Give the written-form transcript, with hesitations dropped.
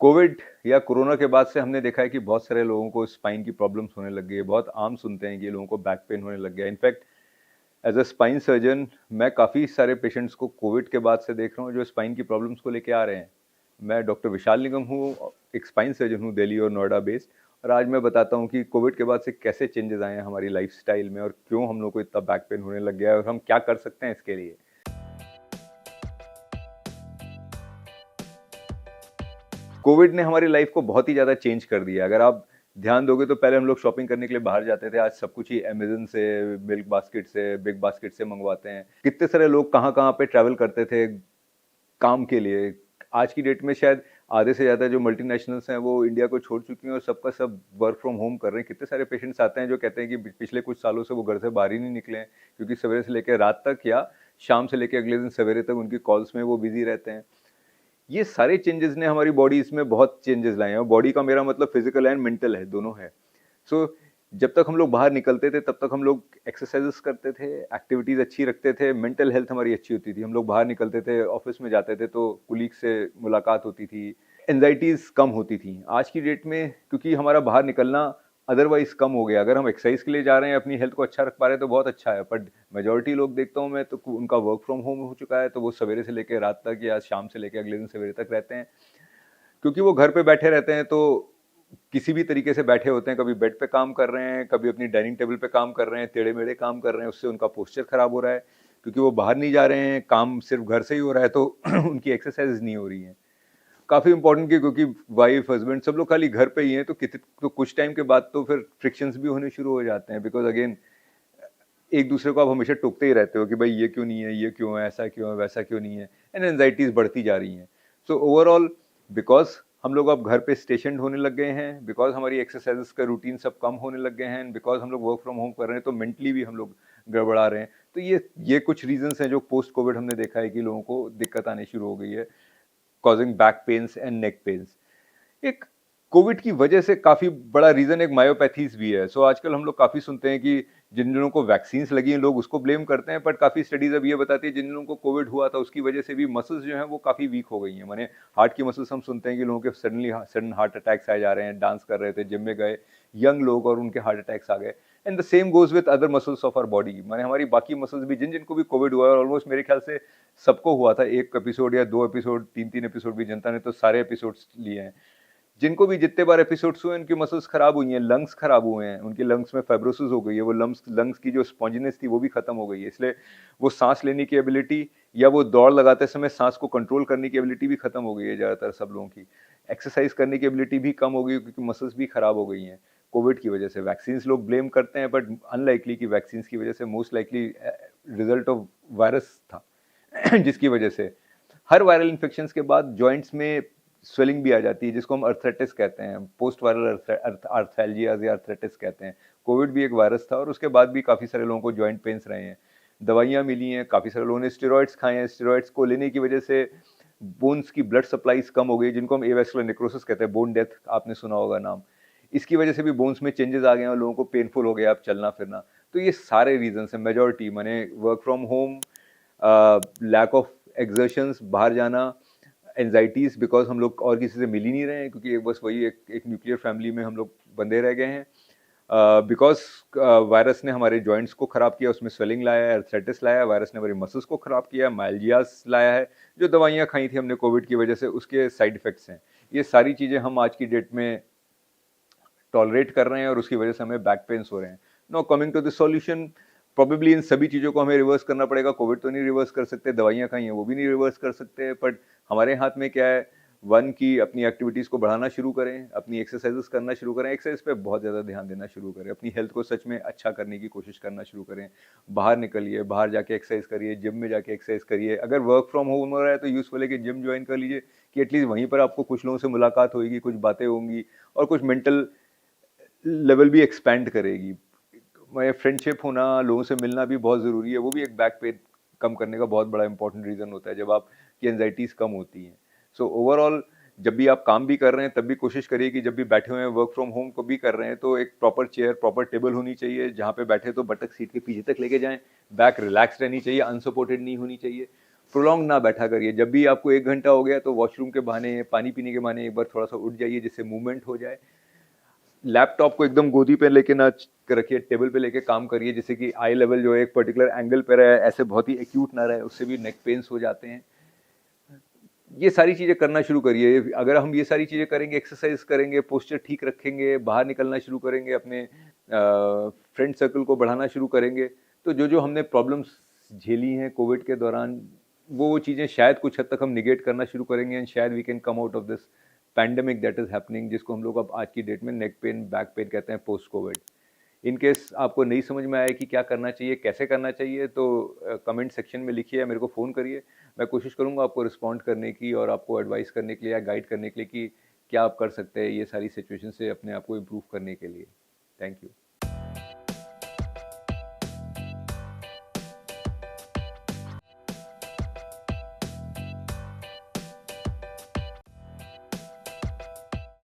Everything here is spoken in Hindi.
कोविड या कोरोना के बाद से हमने देखा है कि बहुत सारे लोगों को स्पाइन की प्रॉब्लम्स होने लग गई है। बहुत आम सुनते हैं कि लोगों को बैक पेन होने लग गया है। In fact as a spine surgeon मैं काफ़ी सारे पेशेंट्स को कोविड के बाद से देख रहा हूँ जो स्पाइन की प्रॉब्लम्स को लेके आ रहे हैं। मैं डॉक्टर विशाल निगम हूँ, एक स्पाइन सर्जन हूँ दिल्ली और नोएडा बेस्ड। और आज मैं बताता हूँ कि कोविड के बाद से कैसे चेंजेस आए हैं हमारी लाइफस्टाइल में और क्यों हम लोग को इतना बैक पेन होने लग गया है और हम क्या कर सकते हैं इसके लिए। कोविड ने हमारी लाइफ को बहुत ही ज़्यादा चेंज कर दिया। अगर आप ध्यान दोगे तो पहले हम लोग शॉपिंग करने के लिए बाहर जाते थे, आज सब कुछ ही अमेज़न से, मिल्क बास्केट से, बिग बास्केट से मंगवाते हैं। कितने सारे लोग कहाँ-कहाँ पे ट्रैवल करते थे काम के लिए। आज की डेट में शायद आधे से ज़्यादा जो मल्टीनेशनल्स हैं वो इंडिया को छोड़ चुकी हैं और सबका सब वर्क फ्रॉम होम कर रहे हैं। कितने सारे पेशेंट्स आते हैं जो कहते हैं कि पिछले कुछ सालों से वो घर से बाहर ही नहीं निकले हैं, क्योंकि सवेरे से लेकर रात तक या शाम से लेकर अगले दिन सवेरे तक उनकी कॉल्स में वो बिजी रहते हैं। ये सारे चेंजेस ने हमारी बॉडी इसमें बहुत चेंजेस लाए हैं और बॉडी का मेरा मतलब फिजिकल एंड मेंटल है, दोनों है। सो जब तक हम लोग बाहर निकलते थे तब तक हम लोग एक्सरसाइजेस करते थे, एक्टिविटीज अच्छी रखते थे, मेंटल हेल्थ हमारी अच्छी होती थी। हम लोग बाहर निकलते थे, ऑफिस में जाते थे तो कुलीग से मुलाकात होती थी, एनजाइटीज कम होती थी। आज की डेट में क्योंकि हमारा बाहर निकलना अदरवाइज कम हो गया, अगर हम एक्सरसाइज के लिए जा रहे हैं, अपनी हेल्थ को अच्छा रख पा रहे हैं तो बहुत अच्छा है। बट मेजोरिटी लोग देखता हूँ मैं तो उनका वर्क फ्रॉम होम हो चुका है, तो वो सवेरे से लेकर रात तक या शाम से लेकर अगले दिन सवेरे तक रहते हैं। क्योंकि वो घर पे बैठे रहते हैं तो किसी भी तरीके से बैठे होते हैं, कभी बेड पे काम कर रहे हैं, कभी अपनी डाइनिंग टेबल पे काम कर रहे हैं, टेढ़े मेढ़े काम कर रहे हैं, उससे उनका पोस्चर खराब हो रहा है। क्योंकि वो बाहर नहीं जा रहे हैं, काम सिर्फ घर से ही हो रहा है, तो उनकी एक्सरसाइज नहीं हो रही है। काफी इंपॉर्टेंट की क्योंकि वाइफ हस्बैंड सब लोग खाली घर पे ही हैं, तो कुछ टाइम के बाद तो फिर फ्रिक्शंस भी होने शुरू हो जाते हैं। बिकॉज अगेन एक दूसरे को आप हमेशा टोकते ही रहते हो कि भाई ये क्यों नहीं है, ये क्यों है, ऐसा क्यों है, वैसा क्यों नहीं है, एंड एनजाइटीज बढ़ती जा रही हैं। सो ओवरऑल बिकॉज हम लोग अब घर पे स्टेशन होने लग गए हैं, बिकॉज हमारी एक्सरसाइजेस का रूटीन सब कम होने लग गए हैं, बिकॉज हम लोग वर्क फ्रॉम होम कर रहे हैं, तो मेंटली भी हम लोग गड़बड़ा रहे हैं। तो ये कुछ रीजंस हैं जो पोस्ट कोविड हमने देखा है कि लोगों को दिक्कत आनी शुरू हो गई है, causing back pains and neck pains. एक कोविड की वजह से काफी बड़ा रीजन एक मायोपैथीज भी है। सो आजकल हम लोग काफी सुनते हैं कि जिन लोगों को वैक्सीन्स लगी हैं लोग उसको ब्लेम करते हैं, बट काफी स्टडीज अब ये बताती है जिन लोगों को कोविड हुआ था उसकी वजह से भी मसल्स जो हैं वो काफी वीक हो गई हैं। माने हार्ट की मसल्स हम सुनते हैं कि लोगों के सडन हार्ट अटैक्स आए जा रहे हैं, डांस कर रहे थे, जिम में गए यंग लोग और उनके हार्ट अटैक्स आ गए। And the same goes with other muscles of our body. माने हमारी बाकी मसल्स भी जिन जिनको भी कोविड हुआ है, और ऑलमोस्ट मेरे ख्याल से सबको हुआ था, एक एपिसोड या दो एपिसोड, तीन तीन एपिसोड भी, जनता ने तो सारे एपिसोड्स लिए हैं। जिनको भी जितने बार एपिसोड्स हुए उनकी मसल्स खराब हुई हैं, लंग्स खराब हुए हैं, उनके लंग्स में फाइब्रोसिस हो गई है, वो लंग्स की जो स्पॉन्जिनेस थी वो भी खत्म हो गई है। इसलिए वो सांस लेने की एबिलिटी या वो दौड़ लगाते समय सांस को कंट्रोल करने की एबिलिटी भी खत्म हो गई है ज़्यादातर सब लोगों की। एक्सरसाइज करने की एबिलिटी भी कम हो गई क्योंकि मसल्स भी खराब हो गई हैं कोविड की वजह से। वैक्सीन लोग ब्लेम करते हैं, बट अनलाइकली कि वैक्सीन की वजह से most likely result of virus था जिसकी वजह से हर वायरल इन्फेक्शन के बाद जॉइंट्स में स्वेलिंग भी आ जाती है, जिसको हम अर्थराइटिस कहते हैं, पोस्ट वायरल अर्थैल्जियाज या अर्थराइटिस कहते हैं। कोविड भी एक वायरस था और उसके बाद भी काफ़ी सारे लोगों को जॉइंट पेन्स रहे हैं, दवाइयाँ मिली हैं, काफ़ी सारे लोगों ने स्टेरॉइड्स खाए हैं। स्टेरॉइड्स को लेने की वजह से बोन्स की ब्लड सप्लाईज कम हो गई, जिनको हम एवेस्कुलर नेक्रोसिस कहते हैं, बोन डेथ, आपने सुना होगा नाम। इसकी वजह से भी बोन्स में चेंजेस आ गए हैं और लोगों को पेनफुल हो गया अब चलना फिरना। तो ये सारे रीजन हैं मेजॉरिटी, माने work from home, lack of exertions, बाहर जाना, एनजाइटीज बिकॉज हम लोग और किसी से मिल ही नहीं रहे हैं, क्योंकि बस वही एक न्यूक्लियर फैमिली में हम लोग बंधे रह गए हैं। बिकॉज वायरस ने हमारे जॉइंट्स को खराब किया, उसमें स्वेलिंग लाया है, अर्थराइटिस लाया है, वायरस ने हमारे मसल्स को खराब किया, माइल्जियास लाया है, जो दवाइयाँ खाई थी हमने कोविड की वजह से उसके साइड इफेक्ट्स हैं। ये सारी चीज़ें हम आज की डेट में टॉलरेट कर रहे हैं और उसकी वजह से हमें बैक पेन्स हो रहे हैं। No coming to the solution, probably इन सभी चीज़ों को हमें रिवर्स करना पड़ेगा। कोविड तो नहीं रिवर्स कर सकते, दवाइयाँ खाई हैं वो भी नहीं रिवर्स कर सकते, बट हमारे हाथ में क्या है, वन की अपनी एक्टिविटीज़ को बढ़ाना शुरू करें, अपनी एक्सरसाइजेस करना शुरू करें, एक्सरसाइज पे बहुत ज़्यादा ध्यान देना शुरू करें, अपनी हेल्थ को सच में अच्छा करने की कोशिश करना शुरू करें। बाहर निकलिए, बाहर जाके एक्सरसाइज करिए, जिम में जाके एक्सरसाइज करिए। अगर वर्क फ्रॉम होम हो रहा है तो यूज़फुल है कि जिम ज्वाइन कर लीजिए, कि एटलीस्ट वहीं पर आपको कुछ लोगों से मुलाकात होगी, कुछ बातें होंगी और कुछ मेंटल लेवल भी एक्सपैंड करेगी। मैं फ्रेंडशिप होना, लोगों से मिलना भी बहुत ज़रूरी है, वो भी एक बैक पेन कम करने का बहुत बड़ा इंपॉर्टेंट रीज़न होता है जब आपकी एनजाइटीज़ कम होती हैं। सो ओवरऑल जब भी आप काम भी कर रहे हैं तब भी कोशिश करिए कि जब भी बैठे हुए हैं वर्क फ्रॉम होम को भी कर रहे हैं तो एक प्रॉपर चेयर, प्रॉपर टेबल होनी चाहिए, जहाँ पे बैठे तो बटक सीट के पीछे तक लेके जाएं, बैक रिलैक्स रहनी चाहिए, अनसपोर्टेड नहीं होनी चाहिए। प्रोलॉन्ग ना बैठा करिए। जब भी आपको 1 घंटा हो गया तो वॉशरूम के बहाने, पानी पीने के बहाने एक बार थोड़ा-सा उठ जाइए जिससे मूवमेंट हो जाए। लैपटॉप को एकदम गोदी पे लेके ना रखिए, टेबल पे लेके काम करिए जिससे कि आई लेवल जो है एक पर्टिकुलर एंगल पे रहे, ऐसे बहुत ही एक्यूट ना रहे, उससे भी नेक पेन्स हो जाते हैं। ये सारी चीज़ें करना शुरू करिए। अगर हम ये सारी चीज़ें करेंगे, एक्सरसाइज करेंगे, पोस्चर ठीक रखेंगे, बाहर निकलना शुरू करेंगे, अपने फ्रेंड सर्कल को बढ़ाना शुरू करेंगे, तो जो हमने प्रॉब्लम्स झेली हैं कोविड के दौरान, वो चीज़ें शायद कुछ हद तक हम निगेट करना शुरू करेंगे एंड शायद we can come out of this pandemic that is happening, जिसको हम लोग अब आज की डेट में नेक पेन, बैक पेन कहते हैं पोस्ट कोविड। इन केस आपको नहीं समझ में आया कि क्या करना चाहिए, कैसे करना चाहिए, तो कमेंट सेक्शन में लिखिए या मेरे को फ़ोन करिए। मैं कोशिश करूँगा आपको रिस्पॉन्ड करने की और आपको एडवाइस करने के लिए या गाइड करने के लिए कि क्या आप कर सकते हैं ये सारी सिचुएशन से अपने आप को इम्प्रूव करने के लिए। Thank you.